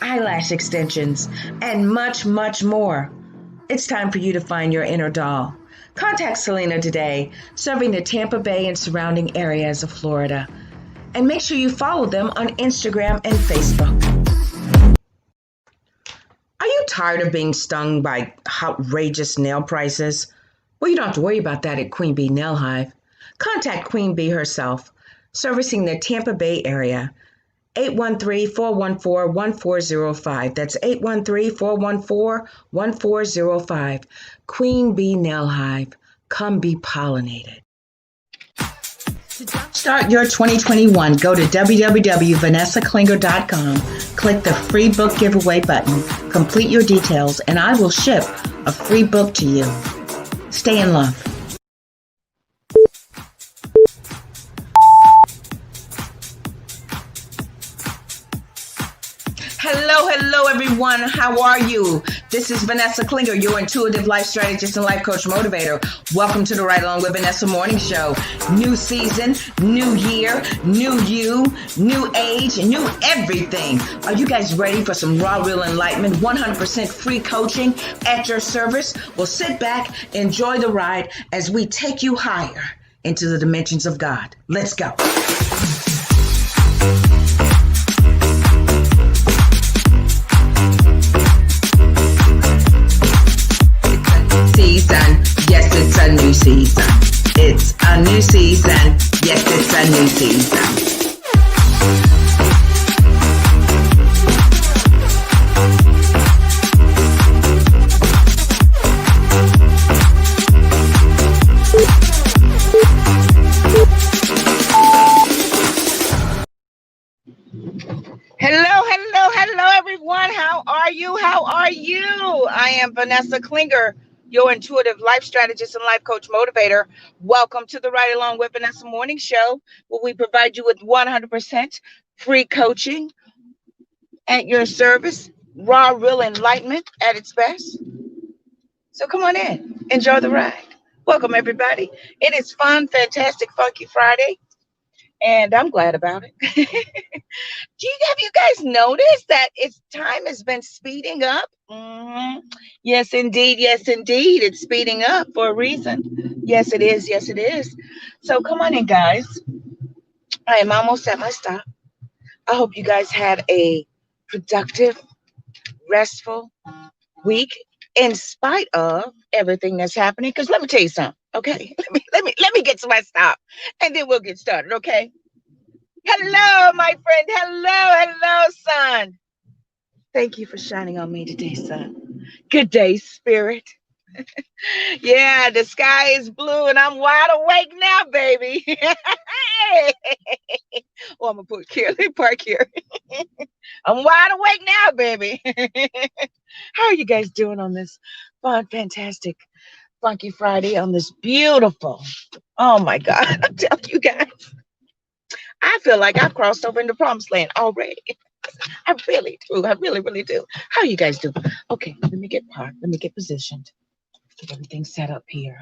eyelash extensions, and much, much more. It's time for you to find your inner doll. Contact Selena today, serving the Tampa Bay and surrounding areas of Florida. And make sure you follow them on Instagram and Facebook. Are you tired of being stung by outrageous nail prices? Well, you don't have to worry about that at Queen Bee Nail Hive. Contact Queen Bee herself, servicing the Tampa Bay area. 813-414-1405. That's 813-414-1405. Queen Bee Nail Hive. Come be pollinated. To start your 2021, go to www.vanessaklinger.com, click the free book giveaway button, complete your details, and I will ship a free book to you. Stay in love. Hello, everyone. How are you? This is Vanessa Klinger, your intuitive life strategist and life coach motivator. Welcome to the Right Along with Vanessa morning show. New season, new year, new you, new age, new everything. Are you guys ready for some raw, real enlightenment, 100% free coaching at your service? Well, sit back, enjoy the ride as we take you higher into the dimensions of God. Let's go. Season. Yes, it's a new season. It's a new season. Yes, it's a new season. Hello, everyone. How are you? I am Vanessa Klinger, your intuitive life strategist and life coach motivator. Welcome to the Right Along with Vanessa morning show, where we provide you with 100% free coaching at your service, raw, real enlightenment at its best. So come on in, enjoy the ride. Welcome, everybody. It is fun, fantastic, funky Friday, and I'm glad about it. Have you guys noticed that time has been speeding up? Yes, indeed. It's speeding up for a reason. Yes, it is. So come on in, guys. I am almost at my stop. I hope you guys had a productive, restful week in spite of everything that's happening. Because let me tell you something, okay? Let me get to my stop, and then we'll get started, okay? Hello, my friend. Hello, son. Thank you for shining on me today, son. Good day, spirit. Yeah, the sky is blue and I'm wide awake now, baby. Oh, I'm going to park here. I'm wide awake now, baby. How are you guys doing on this fun, fantastic, funky Friday on this beautiful, oh my God, I'm telling you guys, I feel like I've crossed over into promised land already. I really do. I really, really do. How are you guys doing? Okay, let me get parked. Let me get positioned. Get everything set up here.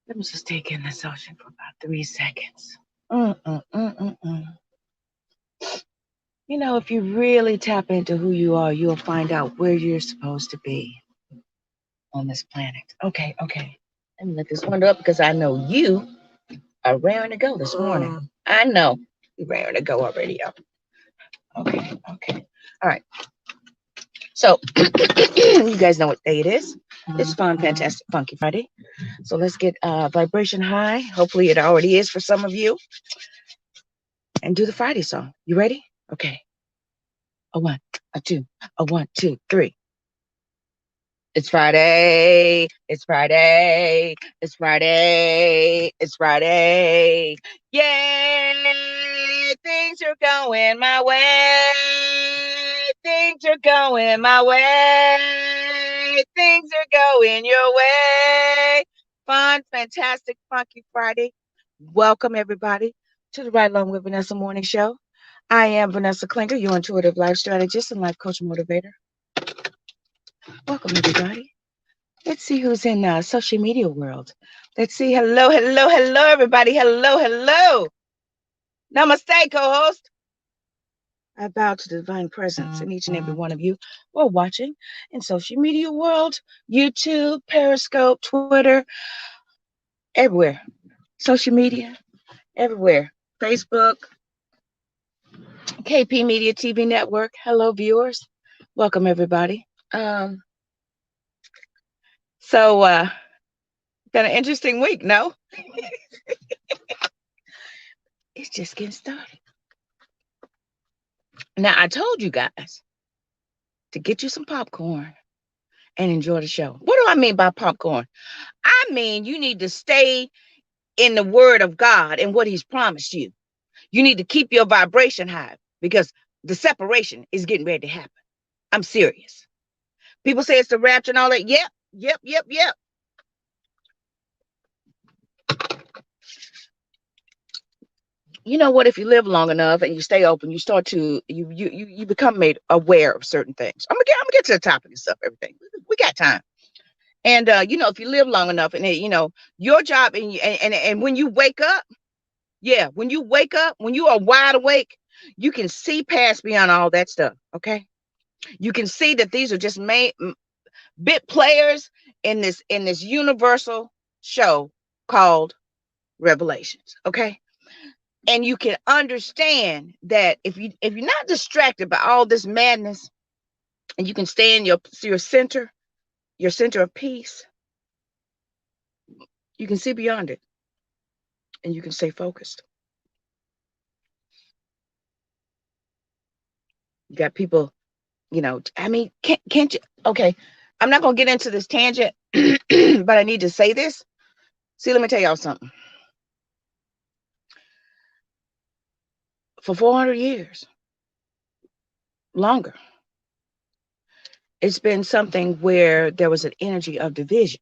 Let me just take in this ocean for about 3 seconds. You know, if you really tap into who you are, you'll find out where you're supposed to be on this planet. Okay. Let me let this window up because I know you are raring to go this morning. I know you're raring to go already up. Okay. All right. So, you guys know what day it is. It's fun, fantastic, funky Friday. So let's get vibration high. Hopefully it already is for some of you. And do the Friday song. You ready? Okay. A 1, a 2, a 1, 2, 3. It's Friday. It's Friday. It's Friday. It's Friday. Yay! Things are going my way. Things are going my way. Things are going your way. Fun, fantastic, funky Friday. Welcome, everybody, to the Right Along with Vanessa morning show. I am Vanessa Klinger, your intuitive life strategist and life coach motivator. Welcome, everybody. Let's see who's in social media world. Let's see. Hello, everybody. Hello. Namaste, co-host. I bow to the divine presence in each and every one of you who are watching in social media world, YouTube, Periscope, Twitter, everywhere. Social media, everywhere. Facebook, KP Media TV Network. Hello, viewers. Welcome, everybody. So, got an interesting week, no? It's just getting started. Now, I told you guys to get you some popcorn and enjoy the show. What do I mean by popcorn? I mean, you need to stay in the word of God and what he's promised you. You need to keep your vibration high because the separation is getting ready to happen. I'm serious. People say it's the rapture and all that. Yep. You know what? If you live long enough and you stay open, you start to you become made aware of certain things. I'm gonna get to the topic and stuff. Everything we got time. And if you live long enough, and your job, and when you wake up, when you are wide awake, you can see past beyond all that stuff. Okay, you can see that these are just bit players in this universal show called Revelations. Okay, and you can understand that if you're not distracted by all this madness, and you can stay in your center of peace, you can see beyond it, and you can stay focused. You got people, I mean, can't you? Okay, I'm not gonna get into this tangent, but I need to say this. See, let me tell y'all something. For 400 years, longer, it's been something where there was an energy of division.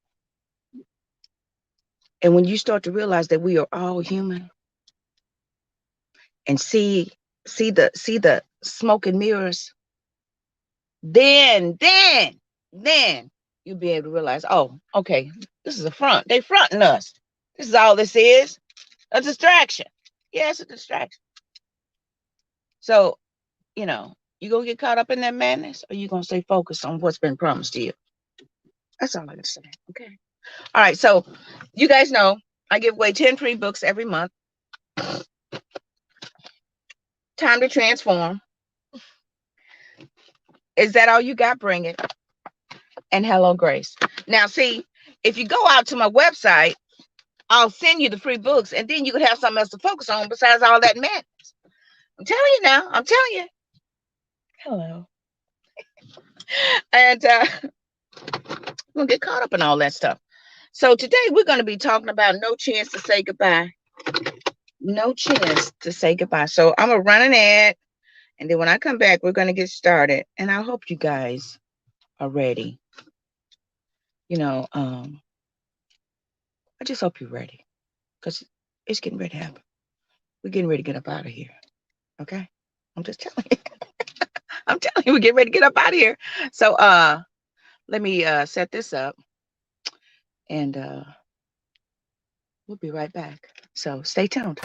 And when you start to realize that we are all human, and see the smoke and mirrors, then you'll be able to realize, oh, okay, this is a front. They fronting us. This is all this is, a distraction. Yeah, it's a distraction. So, you gonna get caught up in that madness, or you gonna stay focused on what's been promised to you? That's all I gotta say. Okay. All right. So you guys know I give away 10 free books every month. Time to Transform. Is that all you got? Bring it. And Hello, Grace. Now, see, if you go out to my website, I'll send you the free books, and then you could have something else to focus on besides all that madness. I'm telling you now. I'm telling you. Hello. And we'll get caught up in all that stuff. So today we're going to be talking about no chance to say goodbye. No chance to say goodbye. So I'm going to run an ad, and then when I come back, we're going to get started. And I hope you guys are ready. I just hope you're ready, because it's getting ready to happen. We're getting ready to get up out of here. Okay? I'm just telling you. I'm telling you, we're getting ready to get up out of here. So let me set this up, and we'll be right back. So stay tuned.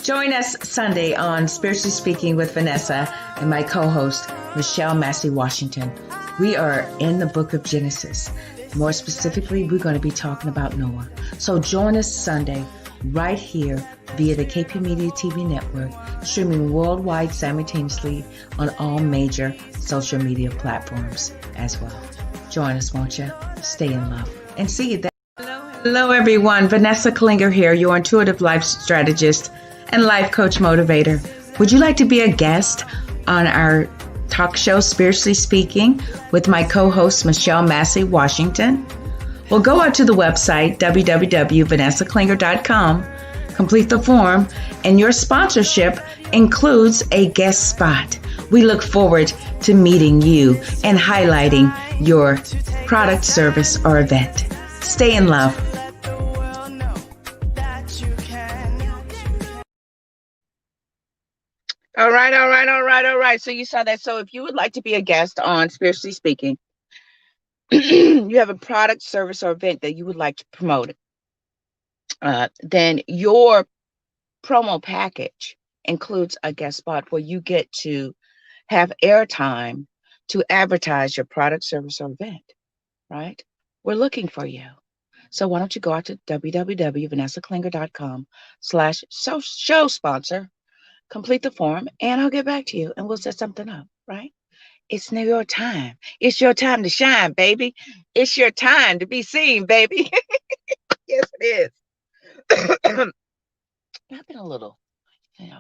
Join us Sunday on Spiritually Speaking with Vanessa and my co-host, Michelle Massey Washington. We are in the book of Genesis. More specifically, we're going to be talking about Noah. So join us Sunday right here via the KP Media TV network, streaming worldwide simultaneously on all major social media platforms as well. Join us, won't you? Stay in love. And see you there. Hello, everyone. Vanessa Klinger here, your intuitive life strategist and life coach motivator. Would you like to be a guest on our talk show, Spiritually Speaking, with my co-host, Michelle Massey Washington? Well, go out to the website, www.vanessaklinger.com, complete the form, and your sponsorship includes a guest spot. We look forward to meeting you and highlighting your product, service, or event. Stay in love. All right. So you saw that. So if you would like to be a guest on Spiritually Speaking, you have a product, service, or event that you would like to promote, then your promo package includes a guest spot where you get to have airtime to advertise your product, service, or event, right? We're looking for you. So why don't you go out to www.vanessaclinger.com/show sponsor, complete the form, and I'll get back to you and we'll set something up, right? It's now your time. It's your time to shine, baby. It's your time to be seen, baby. Yes, it is. I've been a little,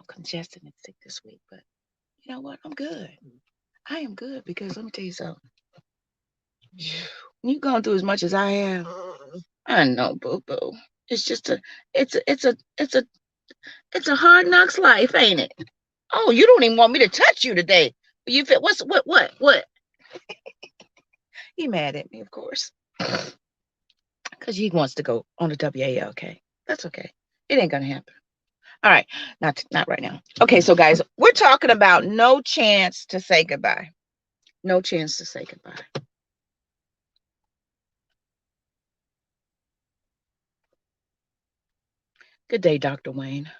congested and sick this week, but you know what? I'm good. I am good because let me tell you something. You've gone through as much as I have. I know, boo boo. It's just it's a hard knocks life, ain't it? Oh, you don't even want me to touch you today. You feel what? He mad at me, of course, because he wants to go on the WAL. Okay, that's okay. It ain't gonna happen. All right, not right now. Okay, so guys, we're talking about no chance to say goodbye. No chance to say goodbye. Good day, Dr. Wayne.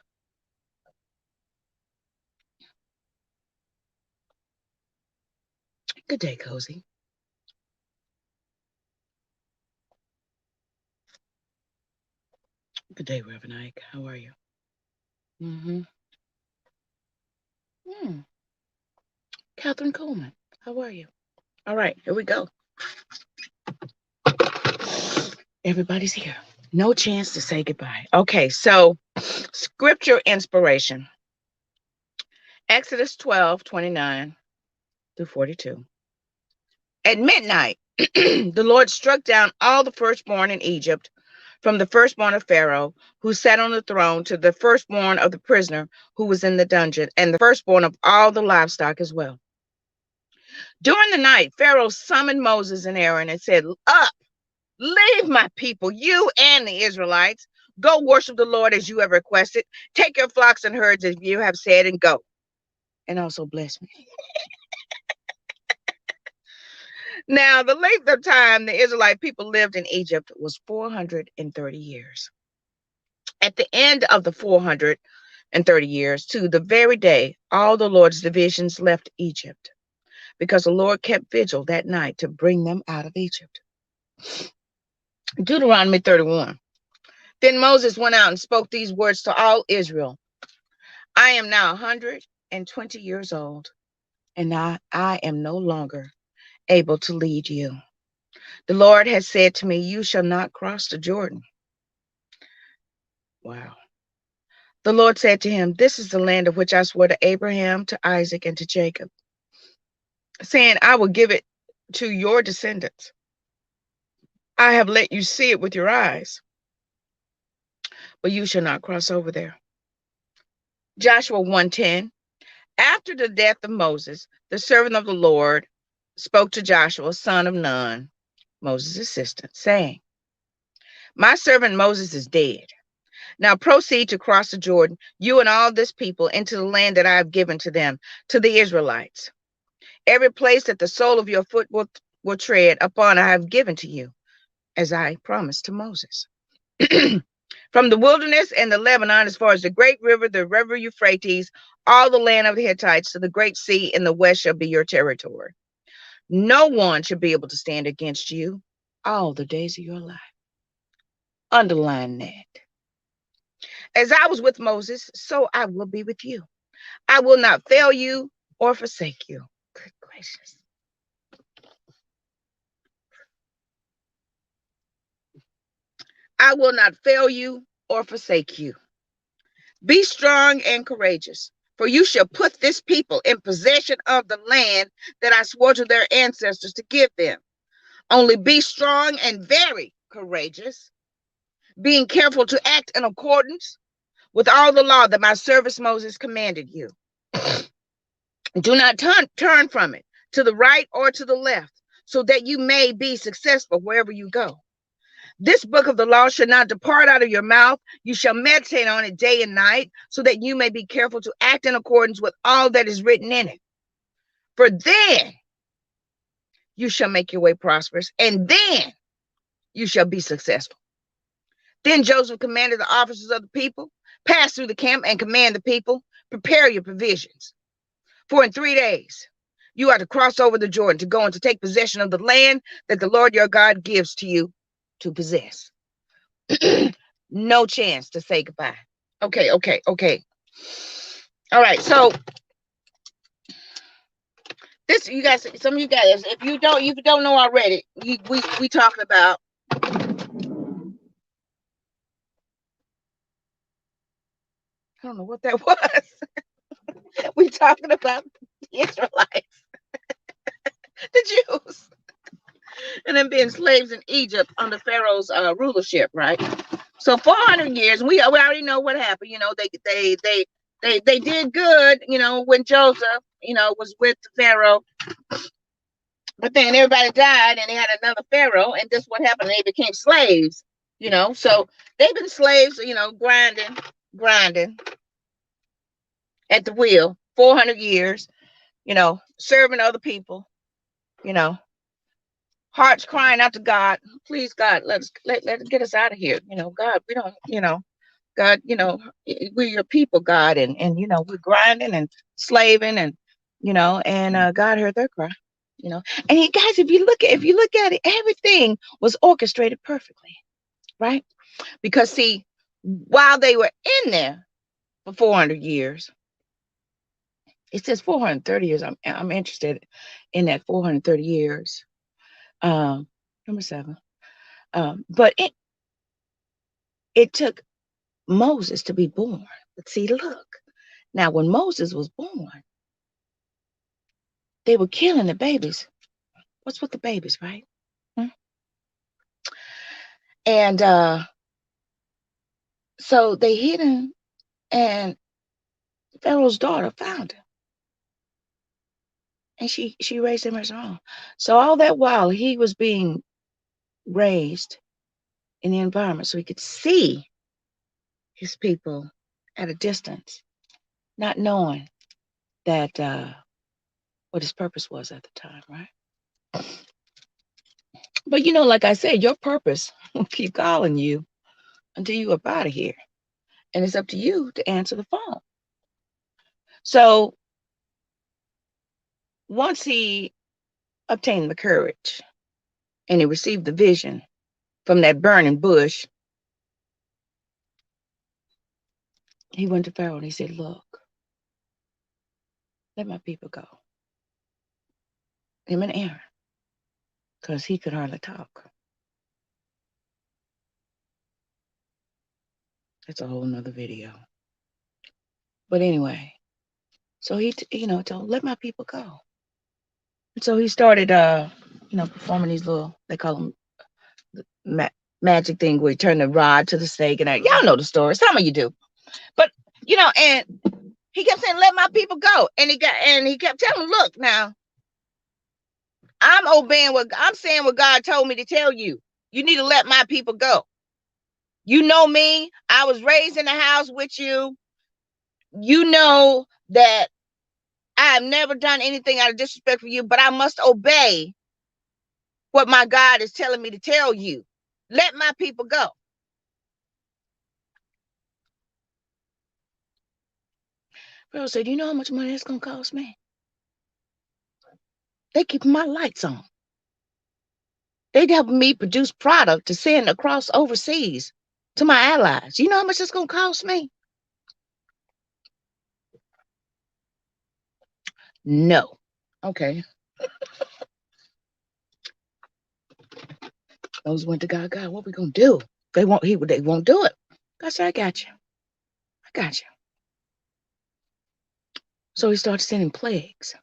Good day, Cozy. Good day, Reverend Ike. How are you? Mm-hmm. Hmm. Catherine Coleman. How are you? All right, here we go. Everybody's here. No chance to say goodbye. Okay, so scripture inspiration. Exodus 12:29-42. At midnight, the Lord struck down all the firstborn in Egypt, from the firstborn of Pharaoh, who sat on the throne, to the firstborn of the prisoner who was in the dungeon, and the firstborn of all the livestock as well. During the night, Pharaoh summoned Moses and Aaron and said, "Up, leave my people, you and the Israelites. Go worship the Lord as you have requested. Take your flocks and herds as you have said, and go. And also bless me." Now, the length of time the Israelite people lived in Egypt was 430 years. At the end of the 430 years, to the very day, all the Lord's divisions left Egypt, because the Lord kept vigil that night to bring them out of Egypt. Deuteronomy 31. Then Moses went out and spoke these words to all Israel. I am now 120 years old, and I am no longer able to lead you. The Lord has said to me, you shall not cross the Jordan. Wow. The Lord said to him, this is the land of which I swore to Abraham, to Isaac, and to Jacob, saying, I will give it to your descendants. I have let you see it with your eyes, but you shall not cross over there. Joshua 1:10. After the death of Moses, the servant of the Lord spoke to Joshua, son of Nun, Moses' assistant, saying, my servant Moses is dead. Now proceed to cross the Jordan, you and all this people, into the land that I have given to them, to the Israelites. Every place that the sole of your foot will tread upon, I have given to you, as I promised to Moses. From the wilderness and the Lebanon, as far as the great river, the river Euphrates, all the land of the Hittites, to the great sea in the west shall be your territory. No one shall be able to stand against you all the days of your life. Underline that. As I was with Moses, so I will be with you. I will not fail you or forsake you. Good gracious. I will not fail you or forsake you. Be strong and courageous, for you shall put this people in possession of the land that I swore to their ancestors to give them. Only be strong and very courageous, being careful to act in accordance with all the law that my servant Moses commanded you. Do not turn from it to the right or to the left, so that you may be successful wherever you go. This book of the law shall not depart out of your mouth. You shall meditate on it day and night, so that you may be careful to act in accordance with all that is written in it. For then you shall make your way prosperous, and then you shall be successful. Then Joseph commanded the officers of the people, pass through the camp and command the people, prepare your provisions. For in 3 days you are to cross over the Jordan to go and to take possession of the land that the Lord your God gives to you to possess. No chance to say goodbye. Okay. All right. So this, you guys, some of you guys, if you don't know already, we talking about. I don't know what that was. We talking about the Israelites, the Jews, and them being slaves in Egypt under Pharaoh's rulership, right? So 400 years, we already know what happened. They did good, when Joseph, was with Pharaoh. But then everybody died and they had another Pharaoh, and this what happened. They became slaves, So they've been slaves, grinding at the wheel 400 years, serving other people, hearts crying out to God, please God, let get us out of here. God, we don't, God, we're your people, God, and we're grinding and slaving, and God heard their cry, And guys, if you look at it, everything was orchestrated perfectly, right? Because see, while they were in there for 400 years, it says 430 years. I'm interested in that 430 years. Number 7. But it took Moses to be born. But see, look, now when Moses was born, they were killing the babies. What's with the babies, right? And so they hid him, and Pharaoh's daughter found him, and she raised him as her own. So all that while he was being raised in the environment, so he could see his people at a distance, not knowing that what his purpose was at the time, right? But like I said, your purpose will keep calling you until you are out of here, and it's up to you to answer the phone. So once he obtained the courage and he received the vision from that burning bush, he went to Pharaoh and he said, look, let my people go. Him and Aaron, because he could hardly talk. That's a whole nother video. But anyway, so he, told, let my people go. And so he started, performing these little, they call them magic thing where he turned the rod to the snake. And y'all know the story. Some of you do. But, and he kept saying, let my people go. And he kept telling them, look, now, I'm obeying I'm saying what God told me to tell you. You need to let my people go. You know me. I was raised in the house with you. You know that I have never done anything out of disrespect for you, but I must obey what my God is telling me to tell you. Let my people go. Pharaoh said, you know how much money it's going to cost me? They keep my lights on. They'd help me produce product to send across overseas to my allies. You know how much it's going to cost me? No. Okay. Those went to God, what we going to do? They won't do it. God said, I got you. So he started sending plagues,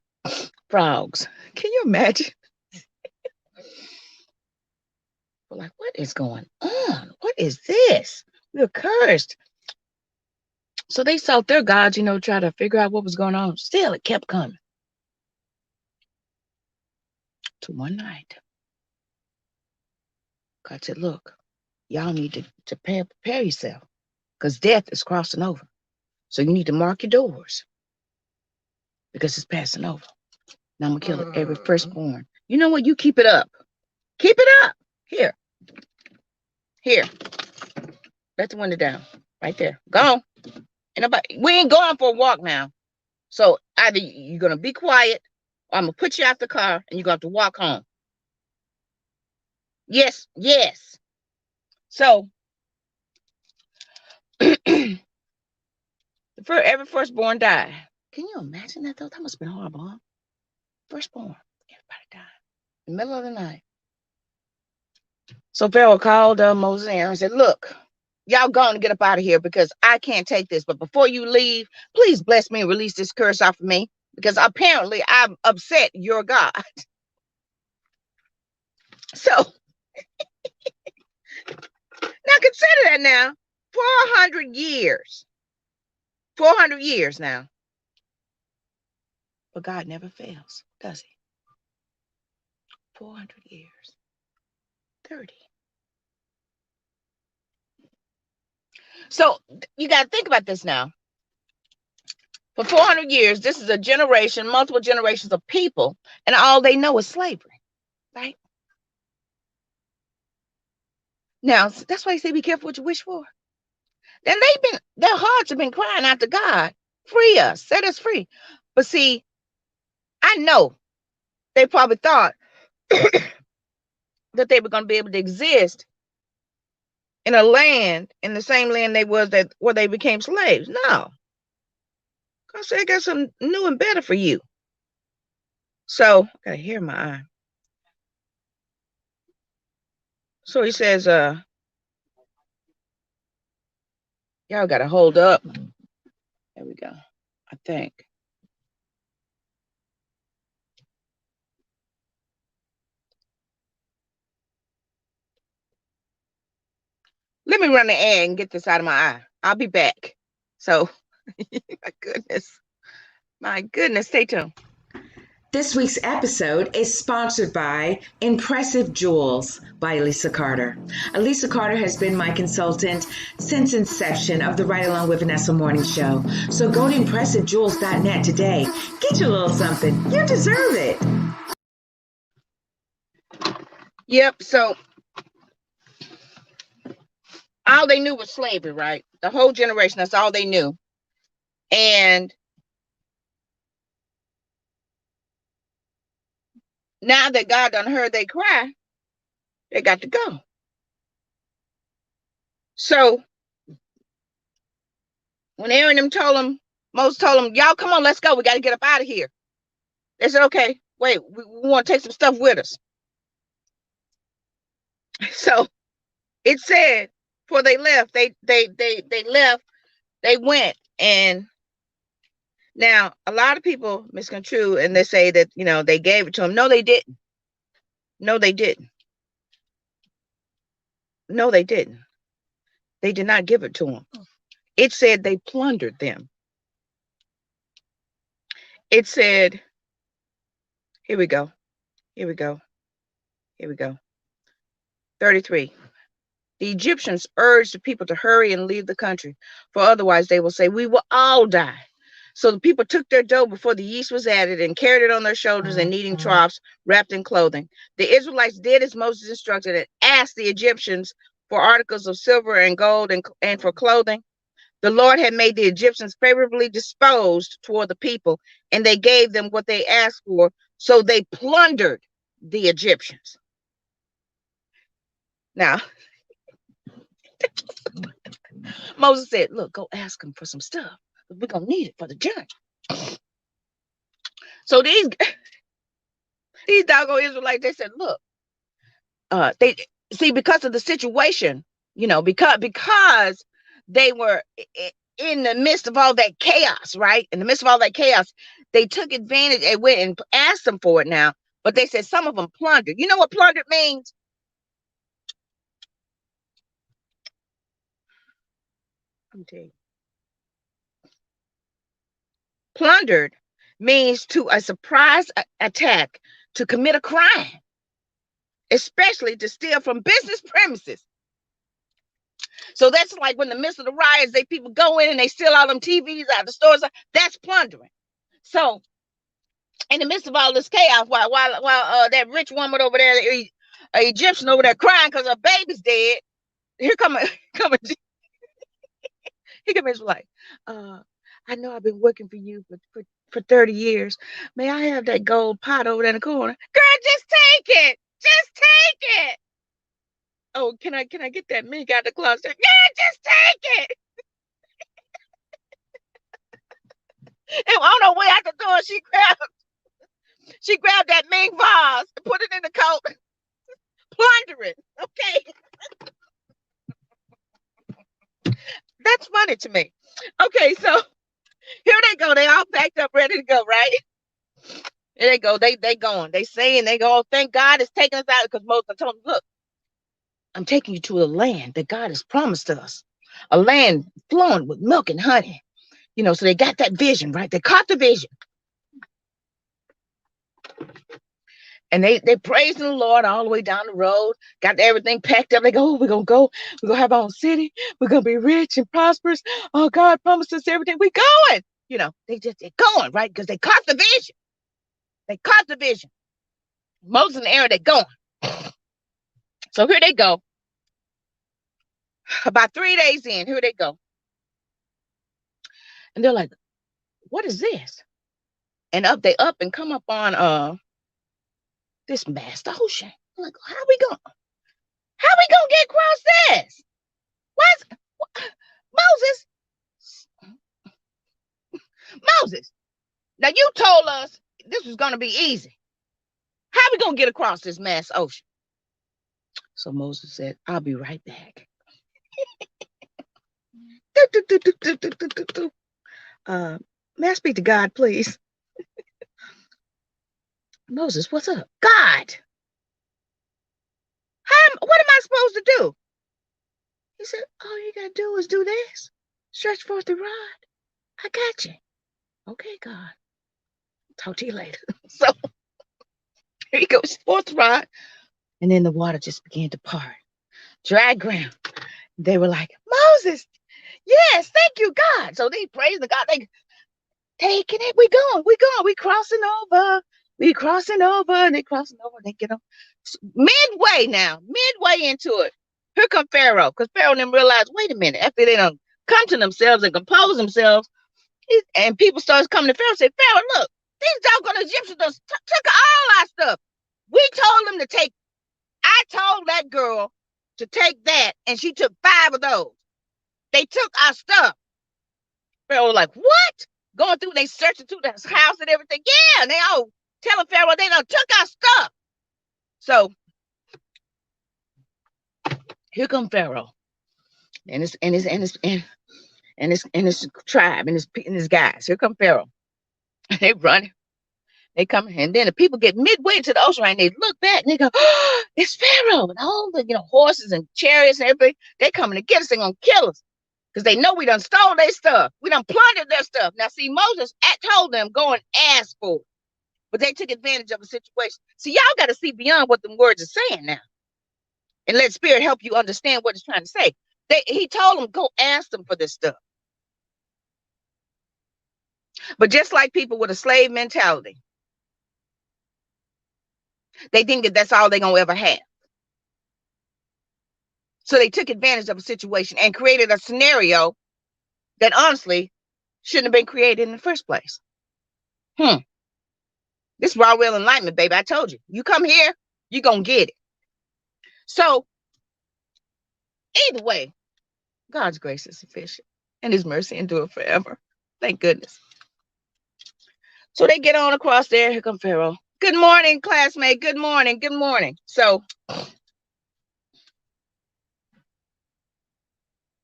frogs. Can you imagine? We're like, what is going on? What is this? We're cursed. So they sought their gods, try to figure out what was going on. Still, it kept coming. To one night, God said, look, y'all need to prepare yourself, because death is crossing over. So you need to mark your doors, because it's passing over. Now I'm going to kill every firstborn. You know what? You keep it up. Keep it up. Here. Let the window down. Right there. Go on. And we ain't going for a walk now. So either you're gonna be quiet, or I'm gonna put you out the car, and you're gonna have to walk home. Yes, yes. So every firstborn died. Can you imagine that though? That must have been horrible, huh? Firstborn, everybody died in the middle of the night. So Pharaoh called Moses and Aaron and said, "Look, y'all going to get up out of here because I can't take this. But before you leave, please bless me and release this curse off of me because apparently I've upset your God." So now consider that now. 400 years. 400 years now. But God never fails, does he? 400 years. 30. So you got to think about this now. For 400 years, this is a generation, multiple generations of people, and all they know is slavery, right? Now, that's why you say be careful what you wish for. Then their hearts have been crying out to God, free us, set us free. But see, I know they probably thought that they were going to be able to exist in a land, in the same land they was that where they became slaves. No. God said, I got something new and better for you. So, I gotta hear my eye. So he says, y'all gotta hold up. There we go. I think. Let me run the ad and get this out of my eye. I'll be back. So, my goodness, stay tuned. This week's episode is sponsored by Impressive Jewels by Elisa Carter. Elisa Carter has been my consultant since inception of the Right Along with Vanessa morning show. So go to ImpressiveJewels.net today. Get your little something. You deserve it. Yep, so all they knew was slavery, right? The whole generation, that's all they knew. And now that God done heard they cry, they got to go. So when Aaron and Moses told them, y'all come on, let's go. We got to get up out of here. They said, okay, wait, we want to take some stuff with us. So it said, before they left, they left, they went. And now a lot of people misconstrue and they say that, they gave it to them. No, they didn't. No, they didn't. No, they didn't. They did not give it to them. It said they plundered them. It said, here we go. 33. The Egyptians urged the people to hurry and leave the country, for otherwise they will say, we will all die. So the people took their dough before the yeast was added and carried it on their shoulders in kneading troughs wrapped in clothing. The Israelites did as Moses instructed and asked the Egyptians for articles of silver and gold and for clothing. The Lord had made the Egyptians favorably disposed toward the people, and they gave them what they asked for. So they plundered the Egyptians. Now, Moses said, look, go ask them for some stuff. We're going to need it for the journey. So these doggone Israelites, they said, look, they see, because of the situation, because they were in the midst of all that chaos, right? In the midst of all that chaos, they took advantage and went and asked them for it now. But they said some of them plundered. You know what plundered means? Let me tell you. Plundered means to a surprise attack, to commit a crime, especially to steal from business premises. So that's like when in the midst of the riots, people go in and they steal all them TVs out of the stores. That's plundering. So in the midst of all this chaos, while that rich woman over there, the Egyptian over there crying because her baby's dead, here come He came in and was like, uh, I know I've been working for you for 30 years. May I have that gold pot over there in the corner? Girl, just take it. Just take it. Oh, can I get that mink out the closet? Yeah, just take it. And on her way out the door, she grabbed that mink vase and put it in the coat, plundering. Okay. That's funny to me. Okay, so here they go. They all packed up, ready to go, right? Here they go. They going. They saying they go. Thank God it's taking us out because Moses told them, look, I'm taking you to a land that God has promised us, a land flowing with milk and honey. So they got that vision, right? They caught the vision. And they praising the Lord all the way down the road, got everything packed up. They go, oh, we're gonna have our own city, we're gonna be rich and prosperous. Oh, God promised us everything. We going. They're going, right? Because they caught the vision. They caught the vision. Moses and Aaron, they're going. So here they go. About 3 days in, here they go. And they're like, what is this? And they up and come up on this vast ocean. I'm like, how we gonna get across this? What? Moses, now you told us this was gonna be easy. How we gonna get across this mass ocean? So Moses said, I'll be right back. May I speak to God, please? Moses, what's up? God, what am I supposed to do? He said, all you gotta do is do this. Stretch forth the rod. I got you. Okay, God. Talk to you later. So here he goes, forth the rod. And then the water just began to part. Dry ground. They were like, Moses, yes, thank you, God. So they praised the God. They taking it. We going. We crossing over. We crossing over. And they crossing over. They get them midway into it. Here come Pharaoh. Because Pharaoh didn't realize, wait a minute, after they don't come to themselves and compose themselves, and people started coming to Pharaoh and say, Pharaoh, look, these doggone Egyptians took all our stuff. We told them to take, I told that girl to take that, and she took 5 of those. They took our stuff. Pharaoh was like, what? Going through, they searching through the house and everything. Yeah, and they all telling Pharaoh they done took our stuff. So here come Pharaoh and his tribe and his guys. Here come Pharaoh. They running. They come, and then the people get midway to the ocean, right? And they look back and they go, oh, it's Pharaoh. And all the horses and chariots and everything, they coming to get us. They're gonna kill us. Because they know we done stole their stuff. We done plundered their stuff. Now, see, Moses told them, go and ask for it. But they took advantage of the situation. See, y'all got to see beyond what them words are saying now. And let Spirit help you understand what it's trying to say. He told them, go ask them for this stuff. But just like people with a slave mentality, they think that that's all they're going to ever have. So they took advantage of a situation and created a scenario that honestly shouldn't have been created in the first place. This is raw real enlightenment, baby. I told you. You come here, you're going to get it. So either way, God's grace is sufficient and his mercy endure forever. Thank goodness. So they get on across there. Here come Pharaoh. Good morning, classmate. Good morning. Good morning. So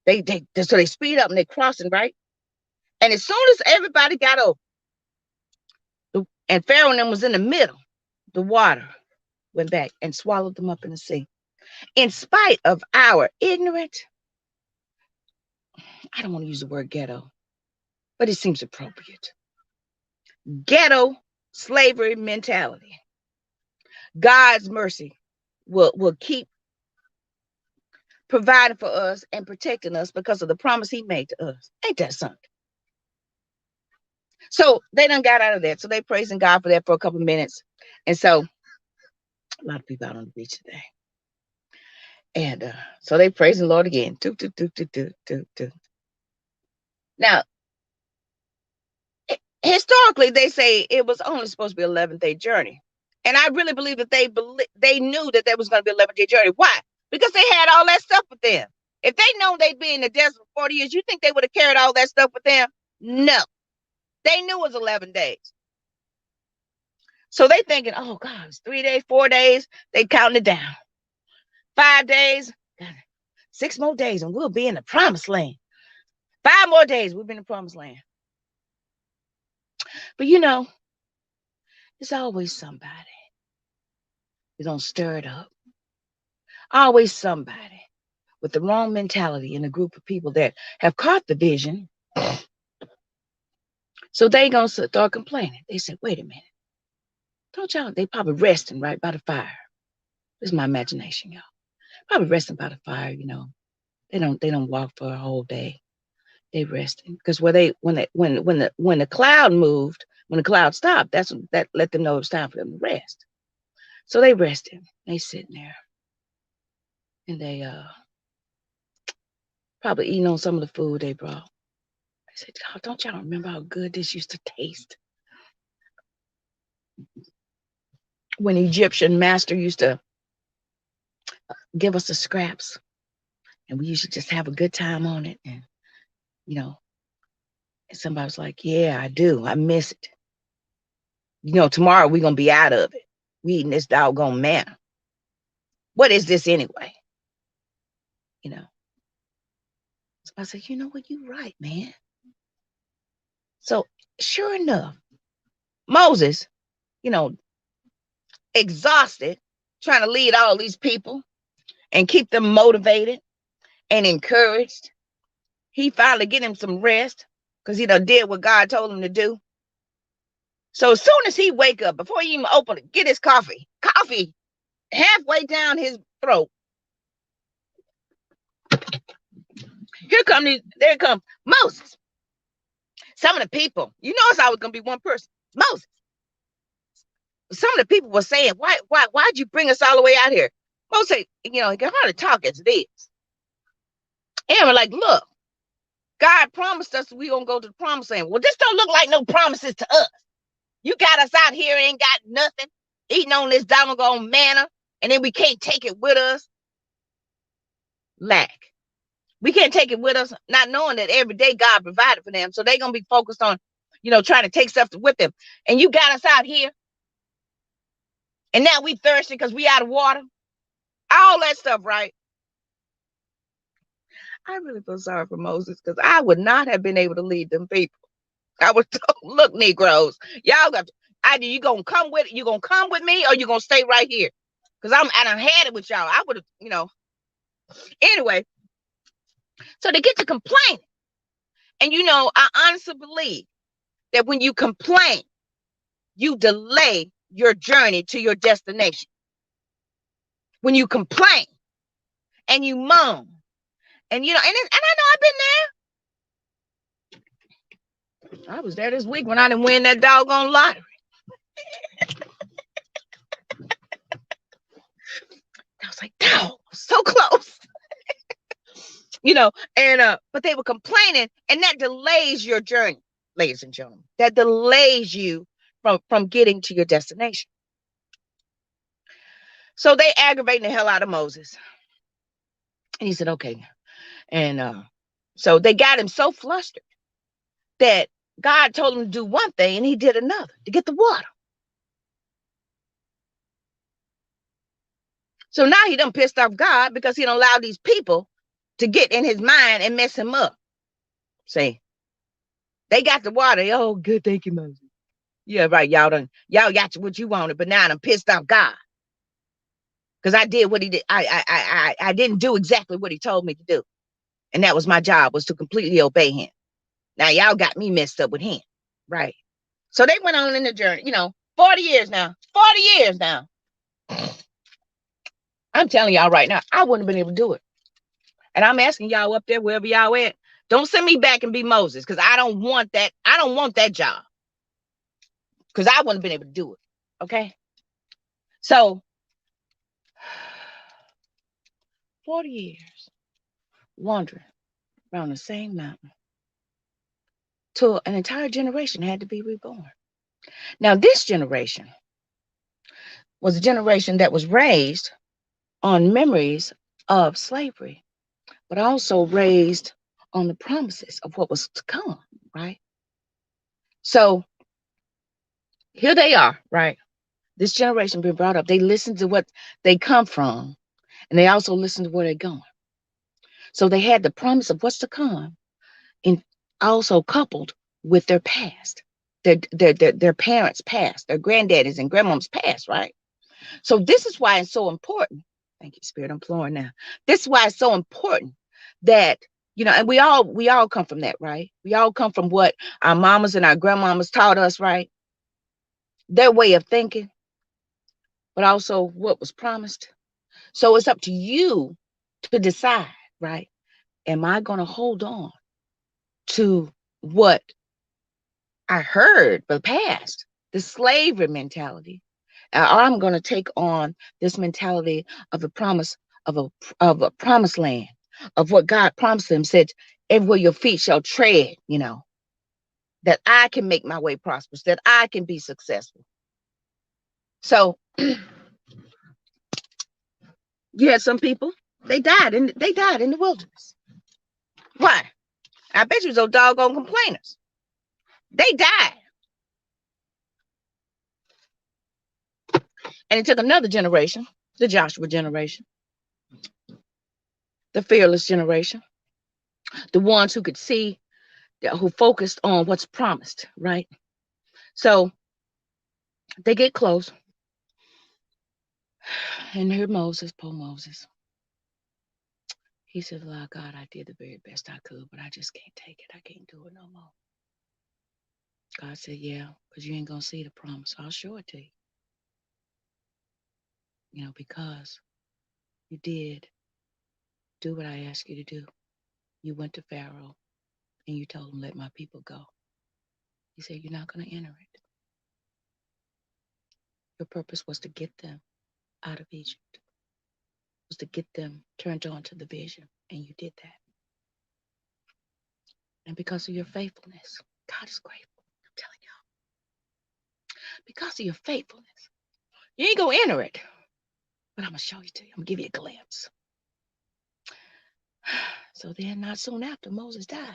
they speed up and they're crossing, right? And as soon as everybody got over, and Pharaoh and them was in the middle, the water went back and swallowed them up in the sea. In spite of our ignorant, I don't want to use the word ghetto, but it seems appropriate, ghetto slavery mentality, God's mercy will keep providing for us and protecting us because of the promise he made to us. Ain't that something? So they done got out of that. So they praising God for that for a couple of minutes. And so a lot of people out on the beach today. And so they praising the Lord again. Now, historically, they say it was only supposed to be an 11-day journey. And I really believe that they knew that there was going to be an 11-day journey. Why? Because they had all that stuff with them. If they known they'd be in the desert for 40 years, you think they would have carried all that stuff with them? No. They knew it was 11 days. So they thinking, oh, God, it's 3 days, 4 days. They counting it down. 5 days, 6 more days, and we'll be in the promised land. 5 more days, we'll be in the promised land. But there's always somebody who's gonna stir it up. Always somebody with the wrong mentality in a group of people that have caught the vision. So they gonna start complaining. They said, wait a minute. Don't y'all, they probably resting right by the fire. This is my imagination, y'all. Probably resting by the fire, They don't walk for a whole day. They resting. Because when the cloud moved, when the cloud stopped, that let them know it's time for them to rest. So they rested. They sitting there. And they probably eating on some of the food they brought. I said, oh, don't y'all remember how good this used to taste? When Egyptian master used to give us the scraps, and we used to just have a good time on it. And, and somebody was like, yeah, I do. I miss it. Tomorrow we're going to be out of it. We eating this doggone manna. What is this anyway? So I said, you know what? You're right, man. So sure enough, Moses, exhausted, trying to lead all these people and keep them motivated and encouraged. He finally get him some rest because he done did what God told him to do. So as soon as he wake up, before he even open it, get his coffee halfway down his throat. There come Moses. Some of the people, it's always gonna be one person, Moses. Some of the people were saying, why'd you bring us all the way out here? Moses, he can hardly talk as it is. And we're like, look, God promised us we gonna go to the promised land. Well, this don't look like no promises to us. You got us out here, ain't got nothing, eating on this doggone manna, and then we can't take it with us. Lack. We can't take it with us, not knowing that every day God provided for them. So they're going to be focused on, trying to take stuff with them. And you got us out here. And now we thirsty because we out of water. All that stuff, right? I really feel sorry for Moses because I would not have been able to lead them people. I was told, look, Negroes, y'all got to, either you going to come with me or you going to stay right here. Because I done had it with y'all. I would have, Anyway, so they get to complain. And, I honestly believe that when you complain, you delay your journey to your destination. When you complain and you moan, and I know I've been there. I was there this week when I didn't win that doggone lottery. I was like, no, so close. But they were complaining, and that delays your journey, ladies and gentlemen. That delays you from getting to your destination. So they aggravating the hell out of Moses. And he said, okay. And so they got him so flustered that God told him to do one thing and he did another, to get the water. So now he done pissed off God because he don't allow these people to get in his mind and mess him up. See, they got the water. Oh, good. Thank you, Moses. Yeah, right. Y'all got what you wanted, but now I'm pissed off God. Because I did what he did. I didn't do exactly what he told me to do. And that was my job, was to completely obey him. Now y'all got me messed up with him. Right. So they went on in the journey, 40 years now. 40 years now. I'm telling y'all right now, I wouldn't have been able to do it. And I'm asking y'all up there, wherever y'all at, don't send me back and be Moses, because I don't want that. I don't want that job. Because I wouldn't have been able to do it. Okay. So 40 years wandering around the same mountain. till an entire generation had to be reborn. Now, this generation was a generation that was raised on memories of slavery, but also raised on the promises of what was to come, right? So here they are, right? This generation being brought up, they listen to what they come from, and they also listen to where they're going. So they had the promise of what's to come, and also coupled with their past, their parents' past, their granddaddies and grandmoms' past, right? So this is why it's so important. Thank you, Spirit. I'm flowing now. This is why it's so important that and we all come from that, right? We all come from what our mamas and our grandmamas taught us, right? Their way of thinking, but also what was promised. So it's up to you to decide, right? Am I going to hold on to what I heard the past, the slavery mentality, or I'm going to take on this mentality of the promise of a promised land, of what God promised them, said, everywhere your feet shall tread, that I can make my way prosperous, that I can be successful. So you had some people, they died in the wilderness. Why? I bet you those doggone complainers. They died. And it took another generation, the Joshua generation, the fearless generation, the ones who could see, who focused on what's promised, right? So they get close. And here Moses, poor Moses. He said, Lord God, I did the very best I could, but I just can't take it. I can't do it no more. God said, yeah, because you ain't going to see the promise. I'll show it to you. Because you did do what I asked you to do. You went to Pharaoh and you told him, let my people go. He said, you're not going to enter it. Your purpose was to get them out of Egypt, was to get them turned on to the vision, and you did that. And because of your faithfulness, God is grateful. I'm telling y'all. Because of your faithfulness, you ain't going to enter it, but I'm going to show you to you. I'm going to give you a glimpse. So then, not soon after, Moses died.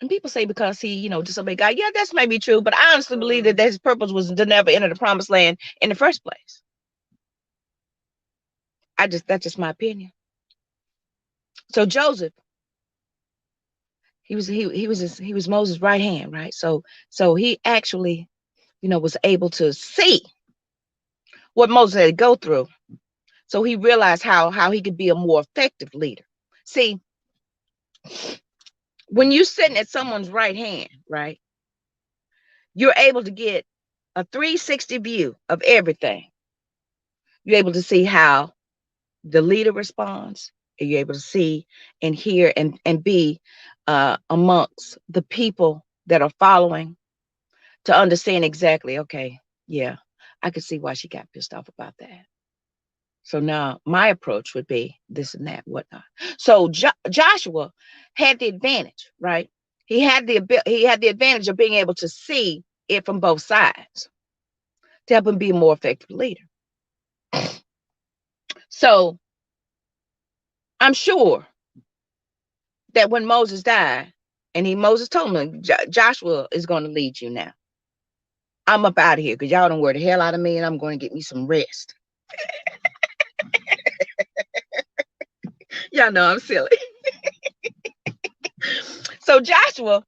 And people say because he, disobeyed God. Yeah, that's maybe true, but I honestly believe that his purpose was to never enter the promised land in the first place. That's just my opinion. So Joseph, he was Moses' right hand, right? So he actually, was able to see what Moses had to go through. So he realized how he could be a more effective leader. See, when you're sitting at someone's right hand, right, you're able to get a 360 view of everything. You're able to see how the leader responds, and you're able to see and hear and be amongst the people that are following, to understand exactly, okay, yeah, I could see why she got pissed off about that. So now my approach would be this and that, whatnot. So Joshua had the advantage, right? He had the advantage of being able to see it from both sides to help him be a more effective leader. So I'm sure that when Moses died, and Moses told him, Joshua is going to lead you now. I'm up out of here because y'all don't wear the hell out of me, and I'm going to get me some rest. Y'all know I'm silly. So Joshua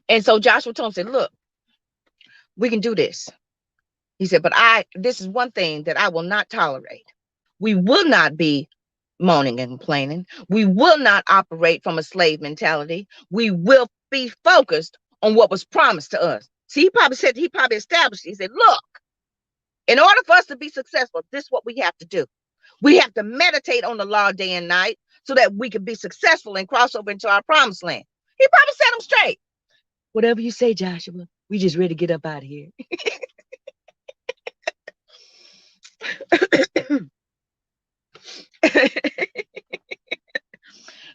told him, said, look, we can do this. He said, but this is one thing that I will not tolerate. We will not be moaning and complaining. We will not operate from a slave mentality. We will be focused on what was promised to us. See, he probably established, he said, look, in order for us to be successful, this is what we have to do. We have to meditate on the law day and night so that we can be successful and cross over into our promised land. He probably set them straight. Whatever you say, Joshua, we just ready to get up out of here.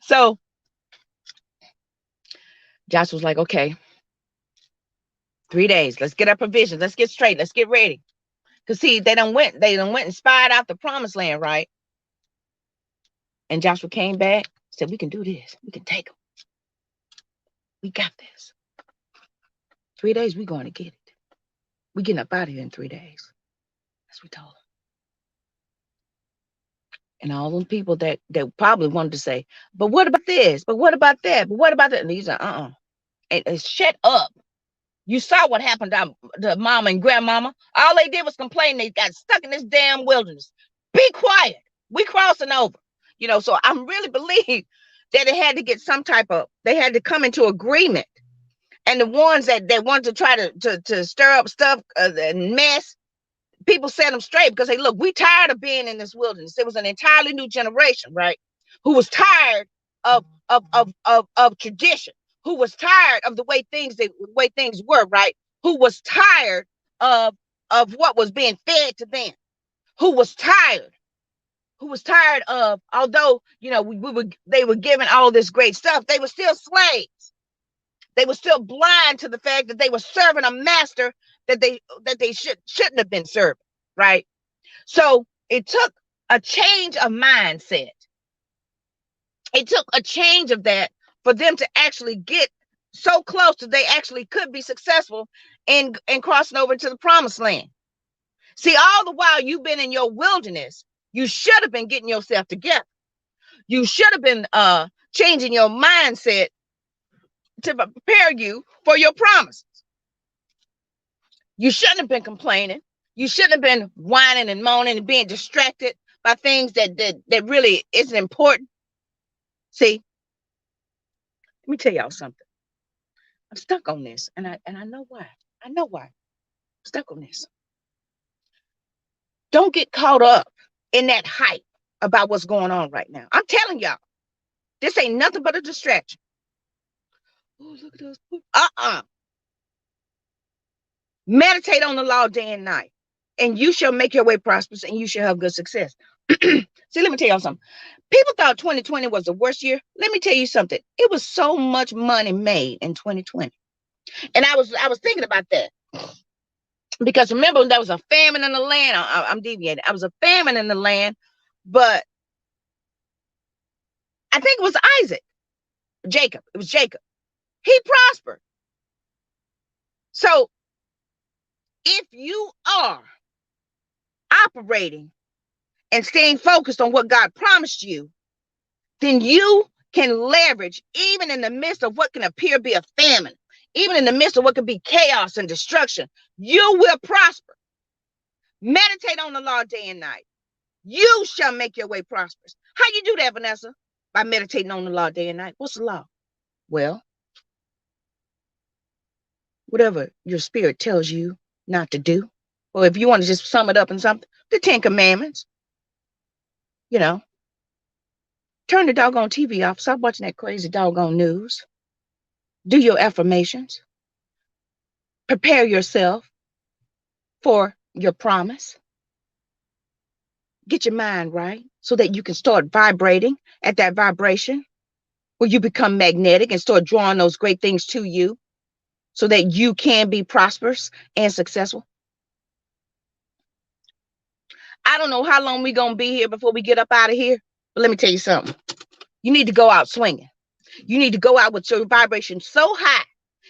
So Josh was like, okay, 3 days. Let's get our provisions. Let's get straight. Let's get ready. Because see, they done went and spied out the promised land, right? And Joshua came back, said, we can do this. We can take them. We got this. 3 days, we going to get it. We getting up out of here in 3 days. That's what we told them. And all them people that probably wanted to say, but what about this? But what about that? But what about that? And these are, and shut up. You saw what happened to mama and grandmama. All they did was complain. They got stuck in this damn wilderness. Be quiet. We crossing over. So I really believe that it had to get they had to come into agreement. And the ones that wanted to try to stir up stuff and mess, people set them straight because they look, we tired of being in this wilderness. It was an entirely new generation, right? Who was tired of tradition, who was tired of the way things were, right? Who was tired of what was being fed to them, who was tired of, although they were given all this great stuff, they were still slaves. They were still blind to the fact that they were serving a master that they shouldn't have been serving, right? So it took a change of mindset. It took a change of that for them to actually get so close that they actually could be successful in crossing over to the promised land. See, all the while you've been in your wilderness, you should have been getting yourself together. You should have been changing your mindset to prepare you for your promises. You shouldn't have been complaining. You shouldn't have been whining and moaning and being distracted by things that really isn't important. See, let me tell y'all something. I'm stuck on this, and I know why. I know why. I'm stuck on this. Don't get caught up in that hype about what's going on right now. I'm telling y'all, this ain't nothing but a distraction. Oh, look at those. Meditate on the law day and night, and you shall make your way prosperous, and you shall have good success. See, let me tell y'all something. People thought 2020 was the worst year. Let me tell you something. It was so much money made in 2020. And I was thinking about that. Because remember, there was a famine in the land. I'm deviating. I was a famine in the land, but I think it was Jacob. It was Jacob. He prospered. So if you are operating and staying focused on what God promised you, then you can leverage even in the midst of what can appear to be a famine, even in the midst of what could be chaos and destruction. You will prosper. Meditate on the law day and night. You shall make your way prosperous. How you do that, Vanessa? By meditating on the law day and night. What's the law? Well, whatever your spirit tells you not to do, or if you want to just sum it up in something, the 10 Commandments. Turn the doggone TV off. Stop watching that crazy doggone news. Do your affirmations. Prepare yourself for your promise. Get your mind right so that you can start vibrating at that vibration where you become magnetic and start drawing those great things to you so that you can be prosperous and successful. I don't know how long we're going to be here before we get up out of here, but let me tell you something. You need to go out swinging. You need to go out with your vibration so high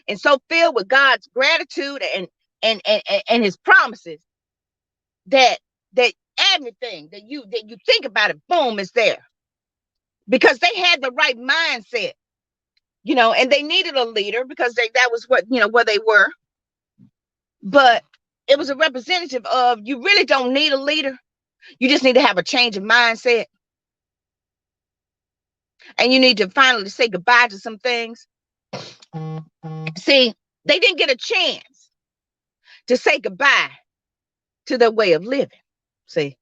and so filled with God's gratitude and his promises that everything that you think about it, boom, is there. Because they had the right mindset, and they needed a leader because that was what, where they were. But it was a representative of, you really don't need a leader. You just need to have a change of mindset. And you need to finally say goodbye to some things. See, they didn't get a chance to say goodbye to their way of living. See,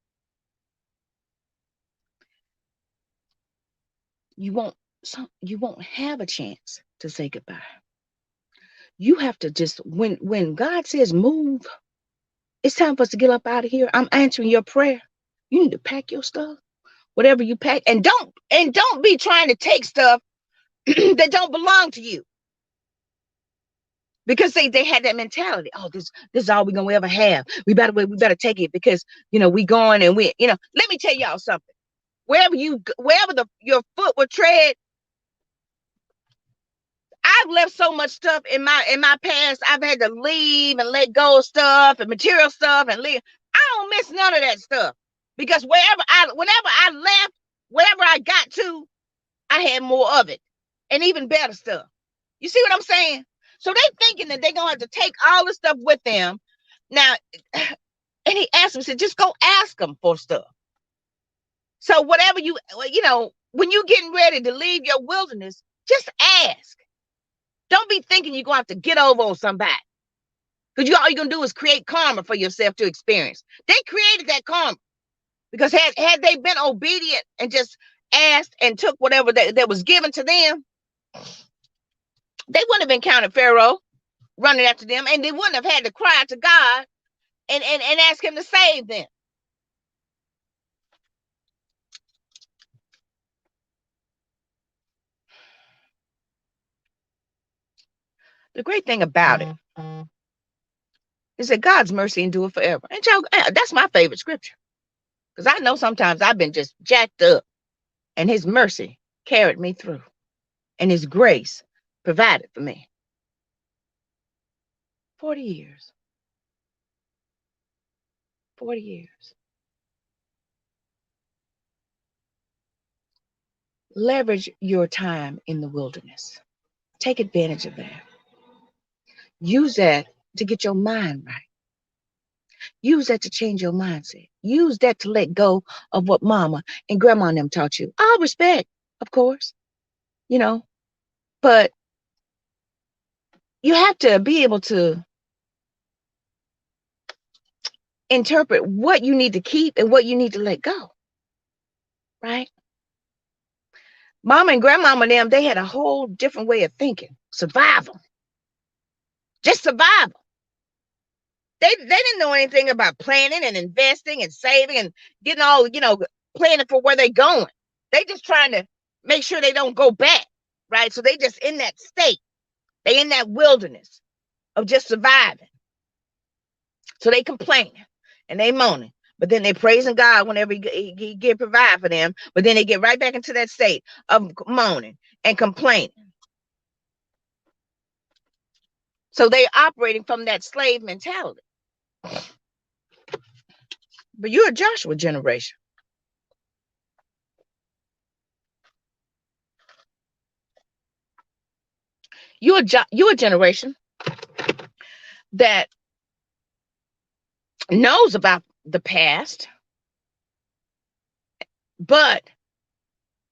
you won't have a chance to say goodbye. You have to just, when God says move, it's time for us to get up out of here. I'm answering your prayer. You need to pack your stuff, whatever you pack, and don't be trying to take stuff that don't belong to you. because they had that mentality. Oh, this is all we're gonna ever have. We better take it because we going and we let me tell y'all something. Wherever your foot will tread, I've left so much stuff in my past. I've had to leave and let go of stuff and material stuff and leave. I don't miss none of that stuff because whenever I left, wherever I got to, I had more of it and even better stuff. You see what I'm saying? So they thinking that they're gonna have to take all the stuff with them. Now, and he asked him, said, just go ask them for stuff. So whatever when you getting ready to leave your wilderness, just ask. Don't be thinking you're gonna have to get over on somebody. Because all you're gonna do is create karma for yourself to experience. They created that karma. Because had they been obedient and just asked and took whatever that was given to them, they wouldn't have encountered Pharaoh running after them, and they wouldn't have had to cry to God and ask him to save them. The great thing about it is that God's mercy endure forever. And y'all, that's my favorite scripture. Because I know sometimes I've been just jacked up, and his mercy carried me through, and his grace provided for me. 40 years. 40 years. Leverage your time in the wilderness. Take advantage of that. Use that to get your mind right. Use that to change your mindset. Use that to let go of what mama and grandma and them taught you. All respect, of course, but you have to be able to interpret what you need to keep and what you need to let go, right? Mama and grandmama and them, they had a whole different way of thinking. Survival. Just survival. They didn't know anything about planning and investing and saving and getting all, planning for where they're going. They just trying to make sure they don't go back, right? So they just in that state. They in that wilderness of just surviving. So they complaining and they moaning. But then they praising God whenever he get provide for them. But then they get right back into that state of moaning and complaining. So they operating from that slave mentality. But you're a Joshua generation. You're a generation that knows about the past, but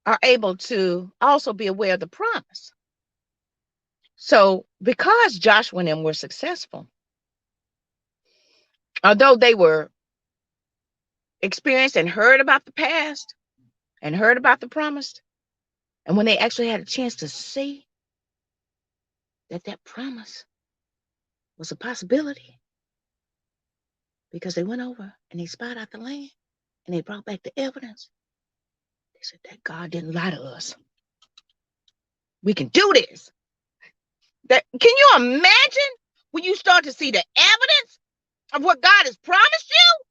are able to also be aware of the promise. So because Joshua and them were successful, although they were experienced and heard about the past and heard about the promise, and when they actually had a chance to see that promise was a possibility, because they went over and they spied out the land and they brought back the evidence, they said that God didn't lie to us. We can do this. Can you imagine when you start to see the evidence of what God has promised you?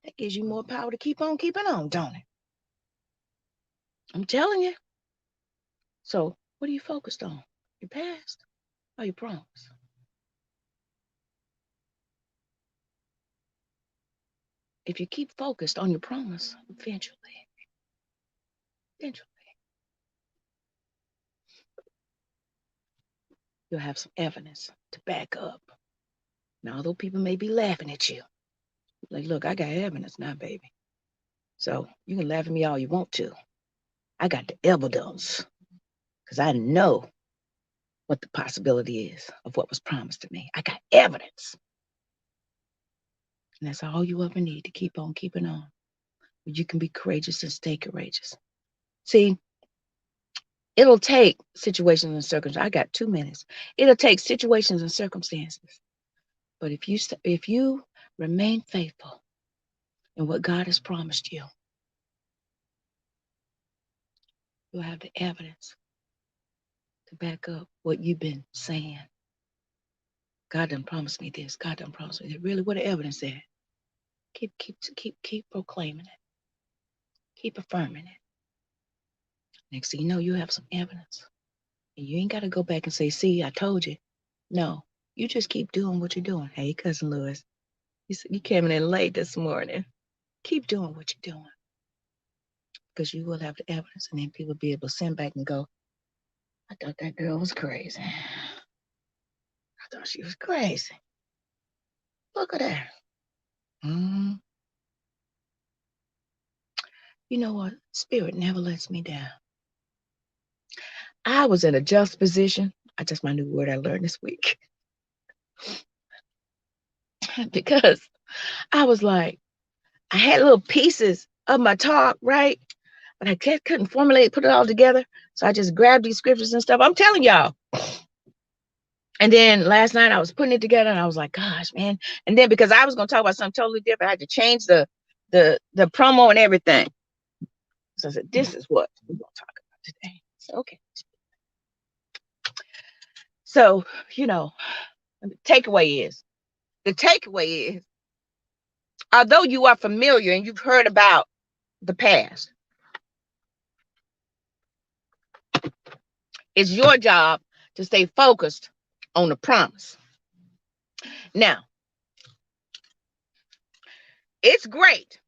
That gives you more power to keep on keeping on, don't it? I'm telling you. So what are you focused on? Your past or your promise? If you keep focused on your promise, eventually, you'll have some evidence to back up. Now, although people may be laughing at you, like, look, I got evidence now, baby. So you can laugh at me all you want to. I got the evidence because I know what the possibility is of what was promised to me. I got evidence. And that's all you ever need to keep on keeping on. You can be courageous and stay courageous. See, it'll take situations and circumstances. I got 2 minutes. It'll take situations and circumstances. But if you remain faithful in what God has promised you, you'll have the evidence to back up what you've been saying. God done promised me this. God done promised me that. Really, what the evidence at? Keep proclaiming it. Keep affirming it. Next thing you know, you have some evidence. And you ain't got to go back and say, see, I told you. No, you just keep doing what you're doing. Hey, Cousin Lewis, you came in late this morning. Keep doing what you're doing. Because you will have the evidence. And then people will be able to send back and go, I thought that girl was crazy. I thought she was crazy. Look at her. Mm-hmm. You know what? Spirit never lets me down. I was in a just position. That's my new word I learned this week. Because I was like, I had little pieces of my talk, right? But I couldn't formulate, put it all together. So I just grabbed these scriptures and stuff. I'm telling y'all. And then last night I was putting it together and I was like, gosh, man. And then because I was going to talk about something totally different, I had to change the promo and everything. So I said, this is what we're going to talk about today. So, okay. So, the takeaway is, although you are familiar and you've heard about the past, it's your job to stay focused on the promise. Now, it's great.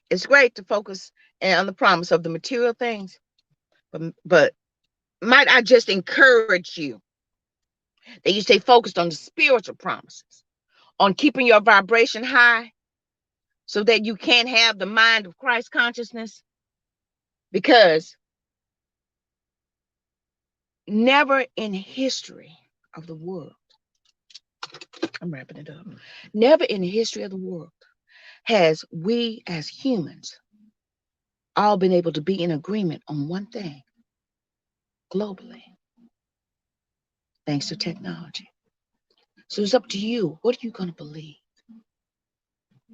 It's great to focus on the promise of the material things, but might I just encourage you that you stay focused on the spiritual promises, on keeping your vibration high so that you can have the mind of Christ consciousness, because never in history of the world, I'm wrapping it up, never in the history of the world has we as humans all been able to be in agreement on one thing globally, thanks to technology. So it's up to you. What are you going to believe?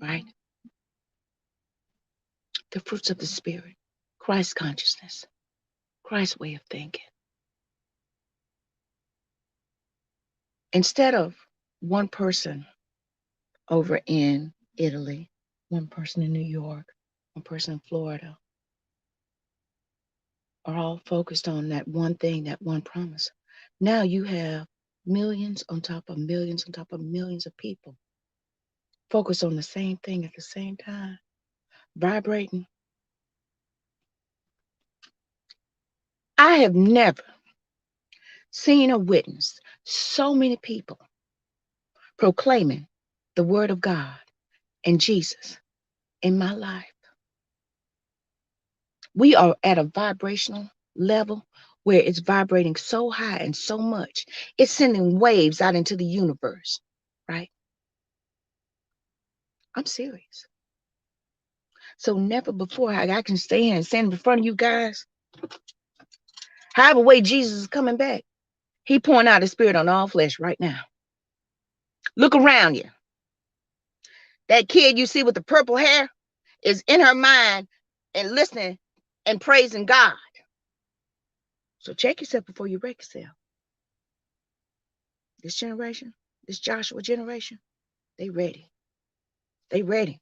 Right? The fruits of the Spirit, Christ consciousness, Christ's way of thinking. Instead of one person over in Italy, one person in New York, one person in Florida, are all focused on that one thing, that one promise. Now you have millions on top of millions on top of millions of people focused on the same thing at the same time, vibrating. I have never seen or witnessed so many people proclaiming the word of God and Jesus in my life. We are at a vibrational level where it's vibrating so high and so much, it's sending waves out into the universe, right? I'm serious. So never before I can stand and stand in front of you guys. However way Jesus is coming back, he pouring out his spirit on all flesh right now. Look around you. That kid you see with the purple hair is in her mind and listening and praising God. So check yourself before you wreck yourself. This generation, this Joshua generation, they ready. They ready.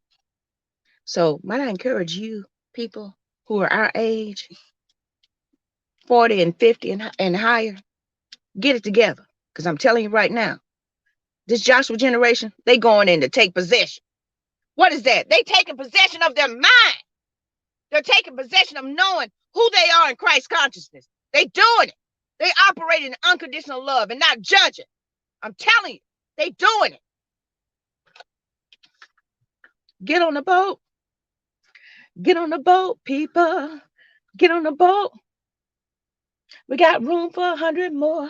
So might I encourage you people who are our age, 40 and 50 and higher, get it together. Because I'm telling you right now, this Joshua generation, they going in to take possession. What is that? They taking possession of their mind. They're taking possession of knowing who they are in Christ consciousness. They doing it. They operate in unconditional love and not judging. I'm telling you, they doing it. Get on the boat. Get on the boat, people. Get on the boat. We got room for 100 more.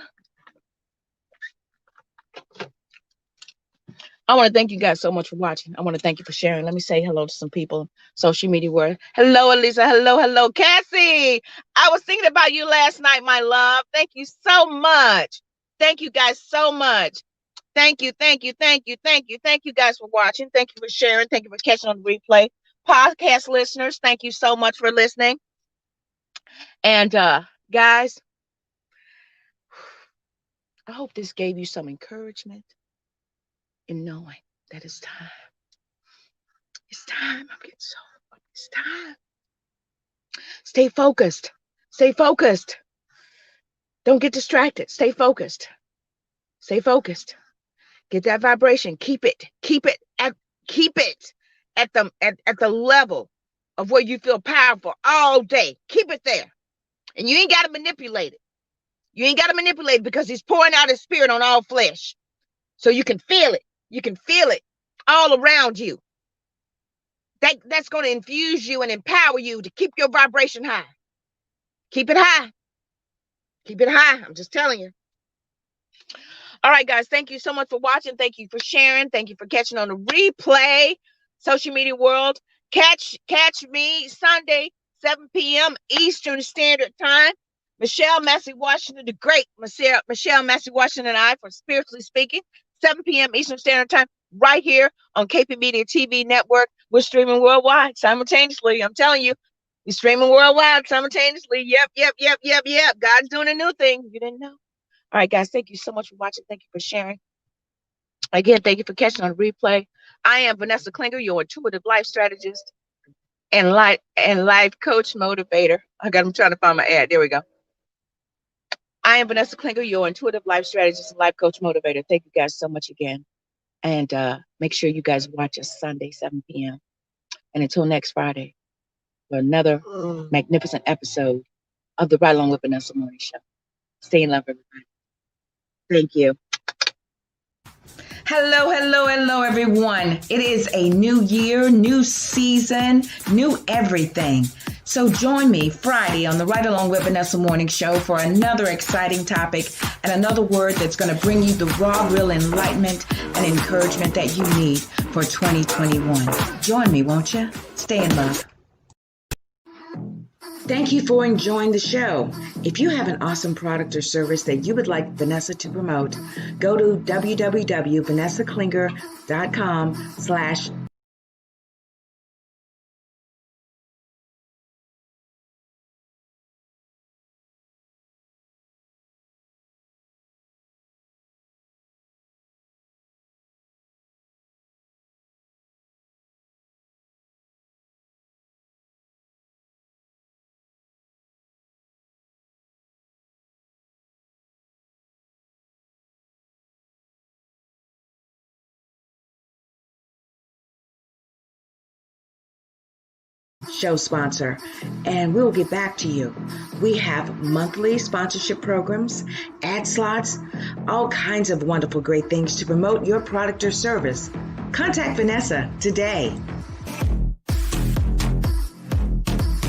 I want to thank you guys so much for watching. I want to thank you for sharing. Let me say hello to some people. Social media world. Hello, Elisa. Hello, Cassie. I was thinking about you last night, my love. Thank you so much. Thank you guys so much. Thank you guys for watching. Thank you for sharing. Thank you for catching on the replay. Podcast listeners, thank you so much for listening. And guys, hope this gave you some encouragement in knowing that it's time. It's time. I'm getting so, it's time. Stay focused. Stay focused. Don't get distracted. Stay focused. Stay focused. Get that vibration. Keep it at the level of where you feel powerful all day. Keep it there. And you ain't got to manipulate it. You ain't got to manipulate it because he's pouring out his spirit on all flesh. So you can feel it. You can feel it all around you. That's going to infuse you and empower you to keep your vibration high. Keep it high. Keep it high. I'm just telling you. All right, guys. Thank you so much for watching. Thank you for sharing. Thank you for catching on the replay. Social media world. Catch me Sunday, 7 p.m. Eastern Standard Time. Michelle Massey Washington, the great Michelle Massey Washington and I, for Spiritually Speaking, 7 p.m. Eastern Standard Time, right here on KP Media TV Network. We're streaming worldwide simultaneously. I'm telling you, we're streaming worldwide simultaneously. Yep. God's doing a new thing. You didn't know. All right, guys, thank you so much for watching. Thank you for sharing. Again, thank you for catching on replay. I am Vanessa Klinger, your intuitive life strategist and life coach motivator. I'm trying to find my ad. There we go. I am Vanessa Klinger, your intuitive life strategist and life coach motivator. Thank you guys so much again. And make sure you guys watch us Sunday, 7 p.m. And until next Friday, for another magnificent episode of the Right Along with Vanessa Morning Show. Stay in love, everybody. Thank you. Hello, everyone. It is a new year, new season, new everything. So join me Friday on the Right Along with Vanessa Morning Show for another exciting topic and another word that's going to bring you the raw, real enlightenment and encouragement that you need for 2021. Join me, won't you? Stay in love. Thank you for enjoying the show. If you have an awesome product or service that you would like Vanessa to promote, go to www.vanessaklinger.com/ show sponsor, and we'll get back to you. We have monthly sponsorship programs, ad slots, all kinds of wonderful great things to promote your product or service. Contact Vanessa today.